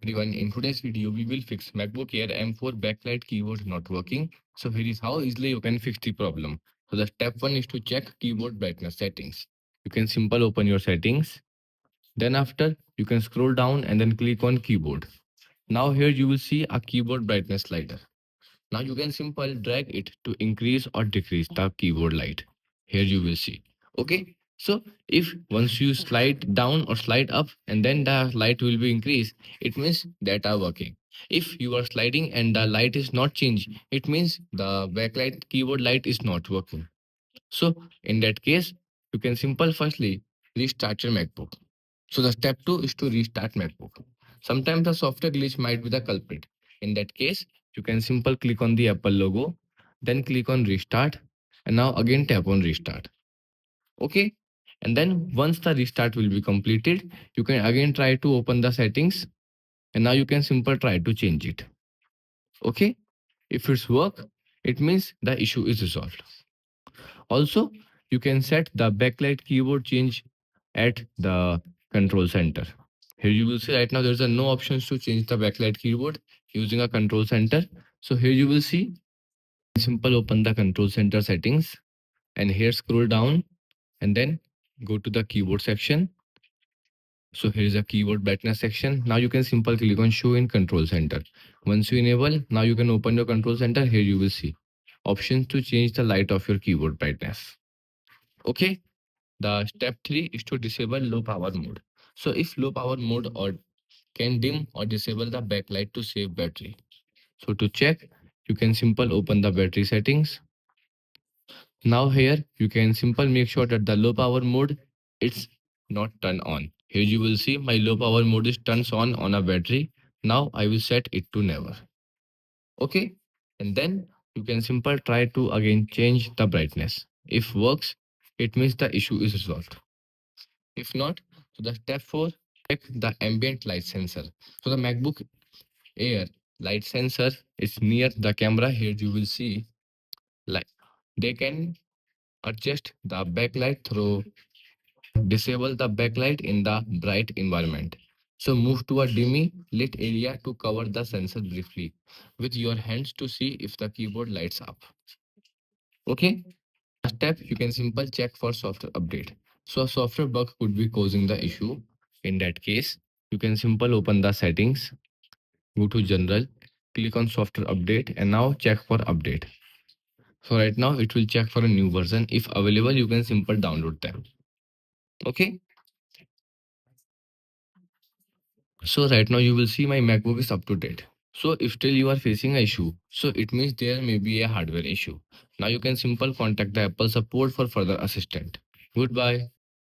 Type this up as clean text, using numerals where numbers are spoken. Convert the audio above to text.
Everyone, in today's video, we will fix MacBook Air M4 backlight keyboard not working. So here is how easily you can fix the problem. So the step one is to check keyboard brightness settings. You can simple open your settings. Then after, you can scroll down and then click on keyboard. Now here you will see a keyboard brightness slider. Now you can simple drag it to increase or decrease the keyboard light. Here you will see. Okay. So if once you slide down or slide up and then the light will be increased, it means that are working. If you are sliding and the light is not changed, it means the backlight keyboard light is not working. So in that case, you can simple firstly restart your MacBook. So the step two is to restart MacBook. Sometimes the software glitch might be the culprit. In that case, you can simple click on the Apple logo, then click on restart, and now again tap on restart. Okay. And then once the restart will be completed, you can again try to open the settings, and now you can simple try to change it. Okay. If it's work, it means the issue is resolved. Also, you can set the backlight keyboard change at the control center. Here you will see right now there's a no options to change the backlight keyboard using a control center. So here you will see simple open the control center settings and here scroll down and then go to the keyboard section. So here is a keyboard brightness section. Now you can simple click on show in control center. Once you enable, now you can open your control center. Here you will see options to change the light of your keyboard brightness. Okay. The step 3 is to disable low power mode. So if low power mode or can dim or disable the backlight to save battery. So to check, you can simple open the battery settings. Now here you can simple make sure that the low power mode it's not turned on. Here you will see my low power mode is turns on a battery. Now I will set it to never. Okay. And then you can simple try to again change the brightness. If works, it means the issue is resolved. If not, so the step 4, check the ambient light sensor. So the MacBook Air light sensor is near the camera. Here you will see like they can adjust the backlight through disable the backlight in the bright environment. So move to a dimly lit area to cover the sensor briefly with your hands to see if the keyboard lights up. Okay. Step you can simple check for software update. So a software bug could be causing the issue. In that case, you can simple open the settings, go to general, click on software update and now check for update. So right now it will check for a new version. If available, you can simple download them. Okay. So right now you will see my MacBook is up to date. So if still you are facing an issue, so it means there may be a hardware issue. Now you can simple contact the Apple support for further assistance. Goodbye.